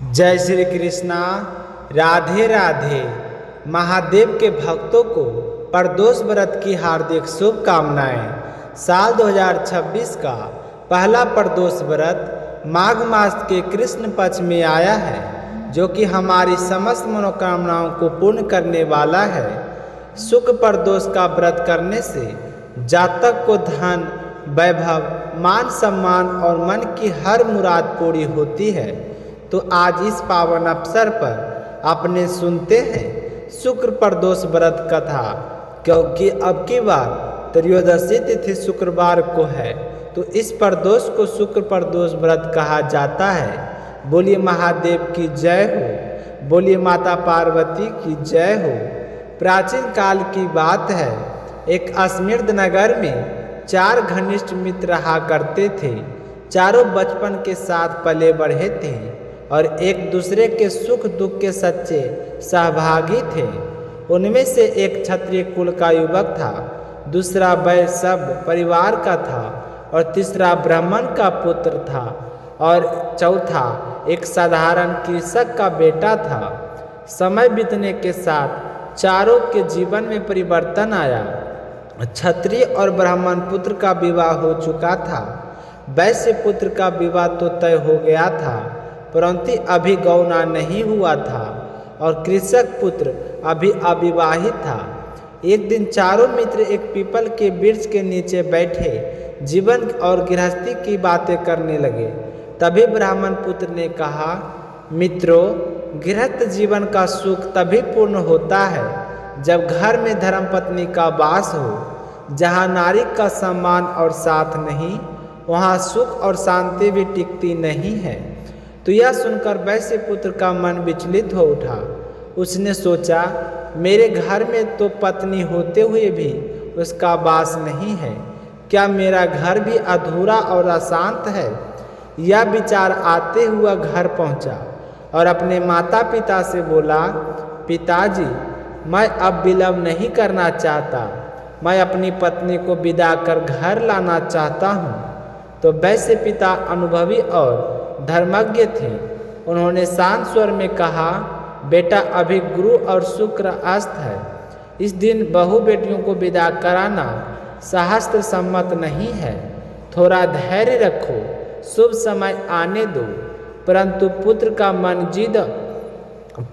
जय श्री कृष्णा। राधे राधे। महादेव के भक्तों को प्रदोष व्रत की हार्दिक शुभकामनाएं। साल 2026 का पहला प्रदोष व्रत माघ मास के कृष्ण पक्ष में आया है, जो कि हमारी समस्त मनोकामनाओं को पूर्ण करने वाला है। शुक्ल प्रदोष का व्रत करने से जातक को धन, वैभव, मान सम्मान और मन की हर मुराद पूरी होती है। तो आज इस पावन अवसर पर अपने सुनते हैं शुक्र प्रदोष व्रत कथा, क्योंकि अब की बार त्रयोदशी तिथि शुक्रवार को है, तो इस प्रदोष को शुक्र प्रदोष व्रत कहा जाता है। बोलिए महादेव की जय हो, बोलिए माता पार्वती की जय हो। प्राचीन काल की बात है, एक अस्मिर्द नगर में 4 घनिष्ठ मित्र रहा करते थे। चारों बचपन के साथ पले बढ़े थे और एक दूसरे के सुख दुख के सच्चे सहभागी थे। उनमें से एक क्षत्रिय कुल का युवक था, दूसरा वैश्य परिवार का था और तीसरा ब्राह्मण का पुत्र था और चौथा एक साधारण कृषक का बेटा था। समय बीतने के साथ चारों के जीवन में परिवर्तन आया। क्षत्रिय और ब्राह्मण पुत्र का विवाह हो चुका था। वैश्य पुत्र का विवाह तो तय हो गया था, परंतु अभी गौना नहीं हुआ था और कृषक पुत्र अभी अविवाहित था। एक दिन चारों मित्र एक पीपल के वृक्ष के नीचे बैठे जीवन और गृहस्थी की बातें करने लगे। तभी ब्राह्मण पुत्र ने कहा, मित्रों, गृहस्थ जीवन का सुख तभी पूर्ण होता है जब घर में धर्मपत्नी का वास हो। जहाँ नारी का सम्मान और साथ नहीं, वहाँ सुख और शांति भी टिकती नहीं है। तो यह सुनकर वैश्य पुत्र का मन विचलित हो उठा। उसने सोचा, मेरे घर में तो पत्नी होते हुए भी उसका वास नहीं है, क्या मेरा घर भी अधूरा और अशांत है? यह विचार आते हुआ घर पहुंचा और अपने माता पिता से बोला, पिताजी, मैं अब विलंब नहीं करना चाहता, मैं अपनी पत्नी को विदा कर घर लाना चाहता हूँ। तो वैश्य पिता अनुभवी और धर्मज्ञ थे। उन्होंने शांत स्वर में कहा, बेटा, अभी गुरु और शुक्र अस्त है। इस दिन बहू बेटियों को विदा कराना शास्त्र सम्मत नहीं है। थोड़ा धैर्य रखो, शुभ समय आने दो। परंतु पुत्र का मन जिद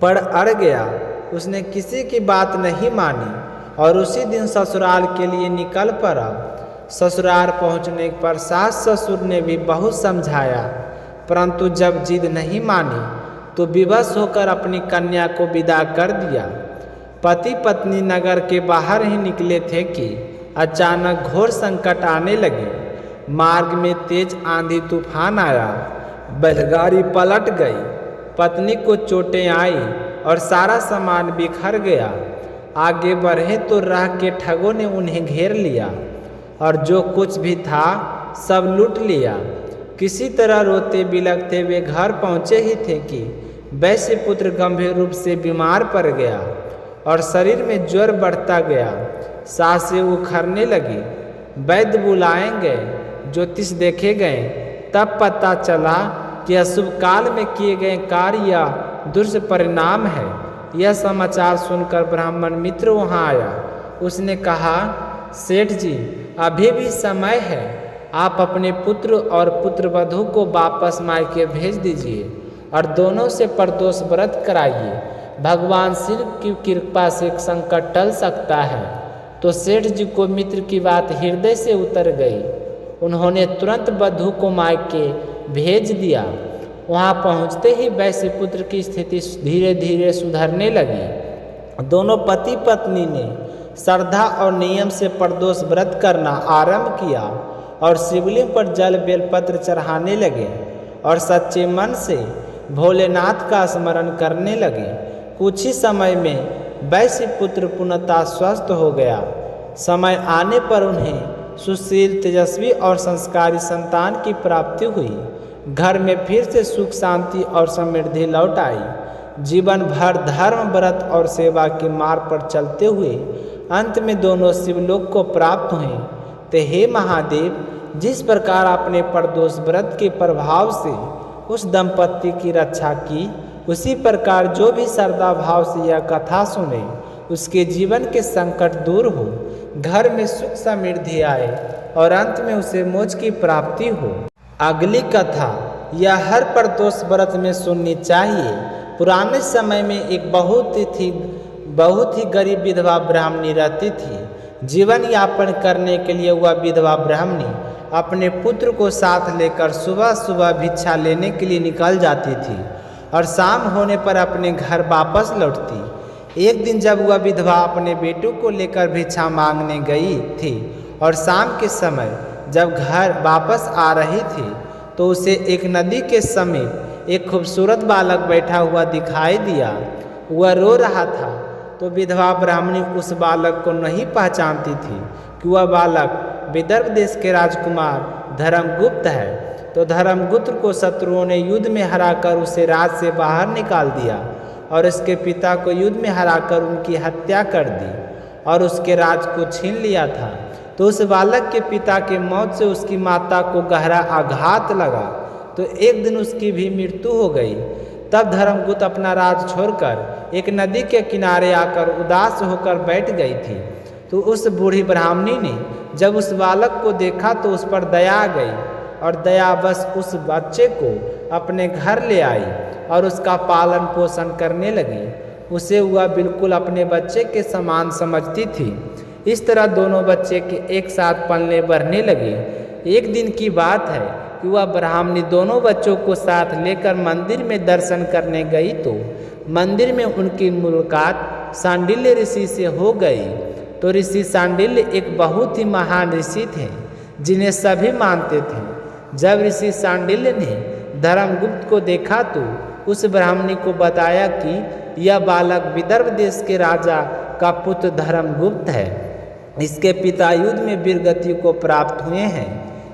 पर अड़ गया। उसने किसी की बात नहीं मानी और उसी दिन ससुराल के लिए निकल पड़ा। ससुराल पहुंचने पर सास ससुर ने भी बहुत समझाया, परंतु जब जिद नहीं मानी तो विवश होकर अपनी कन्या को विदा कर दिया। पति पत्नी नगर के बाहर ही निकले थे कि अचानक घोर संकट आने लगे। मार्ग में तेज आंधी तूफान आया, बैलगाड़ी पलट गई, पत्नी को चोटें आई और सारा सामान बिखर गया। आगे बढ़े तो राह के ठगों ने उन्हें घेर लिया और जो कुछ भी था सब लूट लिया। किसी तरह रोते बिलखते वे घर पहुँचे ही थे कि वैश्य पुत्र गंभीर रूप से बीमार पड़ गया और शरीर में ज्वर बढ़ता गया, सांसें उखड़ने लगी। वैद्य बुलाए गए, ज्योतिष देखे गए, तब पता चला कि अशुभ काल में किए गए कार्य दुष्परिणाम है। यह समाचार सुनकर ब्राह्मण मित्र वहाँ आया। उसने कहा, सेठ जी, अभी भी समय है, आप अपने पुत्र और पुत्रवधू को वापस मायके भेज दीजिए और दोनों से प्रदोष व्रत कराइए। भगवान शिव की कृपा से संकट टल सकता है। तो सेठ जी को मित्र की बात हृदय से उतर गई। उन्होंने तुरंत वधू को मायके भेज दिया। वहां पहुंचते ही वैश्य पुत्र की स्थिति धीरे धीरे सुधरने लगी। दोनों पति पत्नी ने श्रद्धा और नियम से प्रदोष व्रत करना आरंभ किया और शिवलिंग पर जल बेलपत्र चढ़ाने लगे और सच्चे मन से भोलेनाथ का स्मरण करने लगे। कुछ ही समय में वैश्य पुत्र पूर्णतः स्वस्थ हो गया। समय आने पर उन्हें सुशील, तेजस्वी और संस्कारी संतान की प्राप्ति हुई। घर में फिर से सुख शांति और समृद्धि लौट आई। जीवन भर धर्म, व्रत और सेवा के मार्ग पर चलते हुए अंत में दोनों शिवलोक को प्राप्त हुए। तो हे महादेव, जिस प्रकार आपने प्रदोष व्रत के प्रभाव से उस दंपति की रक्षा की। उसी प्रकार जो भी श्रद्धा भाव से यह कथा सुने उसके जीवन के संकट दूर हो, घर में सुख समृद्धि आए और अंत में उसे मोक्ष की प्राप्ति हो। अगली कथा यह हर प्रदोष व्रत में सुननी चाहिए। पुराने समय में एक बहुत ही गरीब विधवा ब्राह्मणी रहती थी। जीवन यापन करने के लिए वह विधवा ब्राह्मणी अपने पुत्र को साथ लेकर सुबह सुबह भिक्षा लेने के लिए निकल जाती थी और शाम होने पर अपने घर वापस लौटती। एक दिन जब वह विधवा अपने बेटों को लेकर भिक्षा मांगने गई थी और शाम के समय जब घर वापस आ रही थी तो उसे एक नदी के समीप एक खूबसूरत बालक बैठा हुआ दिखाई दिया। वह रो रहा था तो विधवा ब्राह्मणी उस बालक को नहीं पहचानती थी कि वह बालक विदर्भ देश के राजकुमार धर्मगुप्त है। तो धर्मगुप्त को शत्रुओं ने युद्ध में हराकर उसे राज से बाहर निकाल दिया और उसके पिता को युद्ध में हराकर उनकी हत्या कर दी और उसके राज को छीन लिया था। तो उस बालक के पिता के मौत से उसकी माता को गहरा आघात लगा तो एक दिन उसकी भी मृत्यु हो गई। तब धर्मगुप्त अपना राज छोड़कर एक नदी के किनारे आकर उदास होकर बैठ गई थी। तो उस बूढ़ी ब्राह्मणी ने जब उस बालक को देखा तो उस पर दया आ गई और दया बस उस बच्चे को अपने घर ले आई और उसका पालन पोषण करने लगी। उसे वह बिल्कुल अपने बच्चे के समान समझती थी। इस तरह दोनों बच्चे के एक साथ पलने बढ़ने लगे। एक दिन की बात है कि वह ब्राह्मणी दोनों बच्चों को साथ लेकर मंदिर में दर्शन करने गई तो मंदिर में उनकी मुलाकात सांडिल्य ऋषि से हो गई। तो ऋषि सांडिल्य एक बहुत ही महान ऋषि थे जिन्हें सभी मानते थे। जब ऋषि सांडिल्य ने धर्मगुप्त को देखा तो उस ब्राह्मणी को बताया कि यह बालक विदर्भ देश के राजा का पुत्र धर्मगुप्त है। इसके पिता युद्ध में वीरगति को प्राप्त हुए हैं।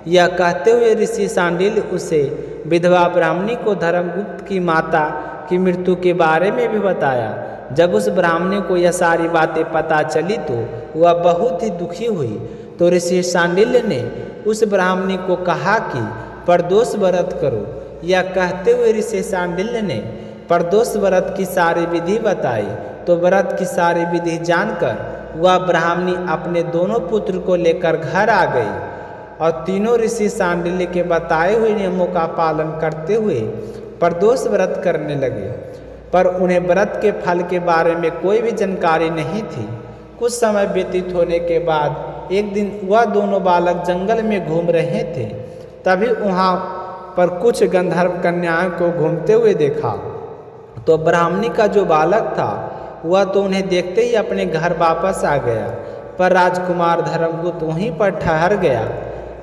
यह कहते हुए ऋषि सांडिल्य उसे विधवा ब्राह्मणी को धर्मगुप्त की माता की मृत्यु के बारे में भी बताया। जब उस ब्राह्मणी को यह सारी बातें पता चली तो वह बहुत ही दुखी हुई। तो ऋषि सांडिल्य ने उस ब्राह्मणी को कहा कि प्रदोष व्रत करो। यह कहते हुए ऋषि सांडिल्य ने प्रदोष व्रत की सारी विधि बताई। तो व्रत की सारी विधि जानकर वह ब्राह्मणी अपने दोनों पुत्र को लेकर घर आ गई और तीनों ऋषि सांडिल्य के बताए हुए नियमों का पालन करते हुए प्रदोष व्रत करने लगे। पर उन्हें व्रत के फल के बारे में कोई भी जानकारी नहीं थी। कुछ समय व्यतीत होने के बाद एक दिन वह दोनों बालक जंगल में घूम रहे थे। तभी वहाँ पर कुछ गंधर्व कन्याओं को घूमते हुए देखा। तो ब्राह्मणी का जो बालक था वह तो उन्हें देखते ही अपने घर वापस आ गया। पर राजकुमार धर्मगुप्त वहीं पर ठहर गया।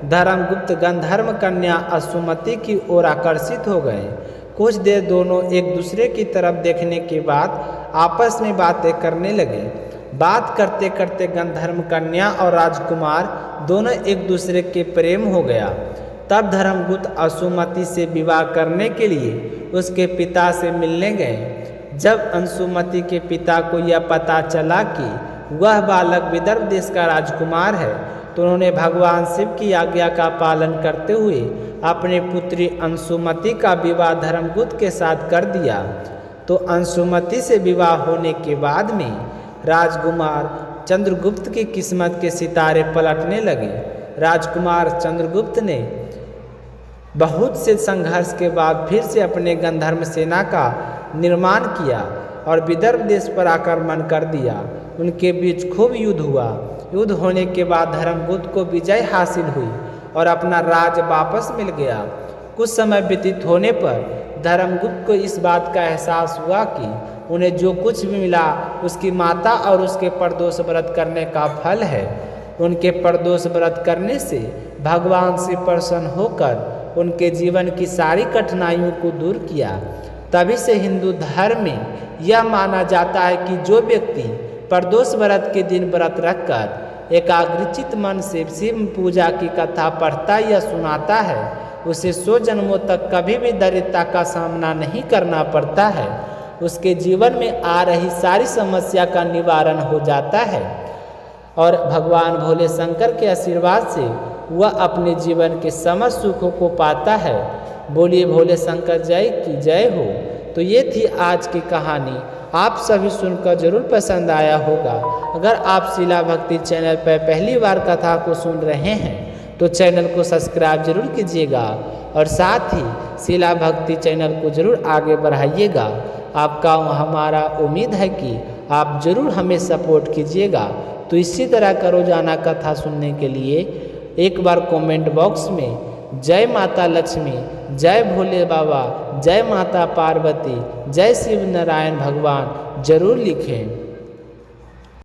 धर्मगुप्त गंधर्व कन्या असुमति की ओर आकर्षित हो गए। कुछ देर दोनों एक दूसरे की तरफ देखने के बाद आपस में बातें करने लगे। बात करते करते गंधर्व कन्या और राजकुमार दोनों एक दूसरे के प्रेम हो गया। तब धर्मगुप्त असुमति से विवाह करने के लिए उसके पिता से मिलने गए। जब अंशुमति के पिता को यह पता चला कि वह बालक विदर्भ देश का राजकुमार है तो उन्होंने भगवान शिव की आज्ञा का पालन करते हुए अपनी पुत्री अंशुमति का विवाह धर्मगुप्त के साथ कर दिया। तो अंशुमति से विवाह होने के बाद में राजकुमार चंद्रगुप्त की किस्मत के सितारे पलटने लगे। राजकुमार चंद्रगुप्त ने बहुत से संघर्ष के बाद फिर से अपने गंधर्व सेना का निर्माण किया और विदर्भ देश पर आक्रमण कर दिया। उनके बीच खूब युद्ध हुआ। युद्ध होने के बाद धर्मगुप्त को विजय हासिल हुई और अपना राज वापस मिल गया। कुछ समय व्यतीत होने पर धर्मगुप्त को इस बात का एहसास हुआ कि उन्हें जो कुछ भी मिला उसकी माता और उसके प्रदोष व्रत करने का फल है। उनके प्रदोष व्रत करने से भगवान से प्रसन्न होकर उनके जीवन की सारी कठिनाइयों को दूर किया। तभी से हिंदू धर्म में यह माना जाता है कि जो व्यक्ति प्रदोष व्रत के दिन व्रत रखकर एकाग्रचित मन से शिव पूजा की कथा पढ़ता या सुनाता है उसे 100 जन्मों तक कभी भी दरिद्रता का सामना नहीं करना पड़ता है। उसके जीवन में आ रही सारी समस्या का निवारण हो जाता है और भगवान भोले शंकर के आशीर्वाद से वह अपने जीवन के समस्त सुखों को पाता है। बोलिए भोले शंकर जय की जय हो। तो ये थी आज की कहानी। आप सभी सुनकर जरूर पसंद आया होगा। अगर आप शिला भक्ति चैनल पर पहली बार कथा को सुन रहे हैं तो चैनल को सब्सक्राइब जरूर कीजिएगा और साथ ही शिला भक्ति चैनल को जरूर आगे बढ़ाइएगा। आपका हमारा उम्मीद है कि आप जरूर हमें सपोर्ट कीजिएगा। तो इसी तरह का रोजाना कथा सुनने के लिए एक बार कमेंट बॉक्स में जय माता लक्ष्मी, जय भोले बाबा, जय माता पार्वती, जय शिव नारायण भगवान जरूर लिखें।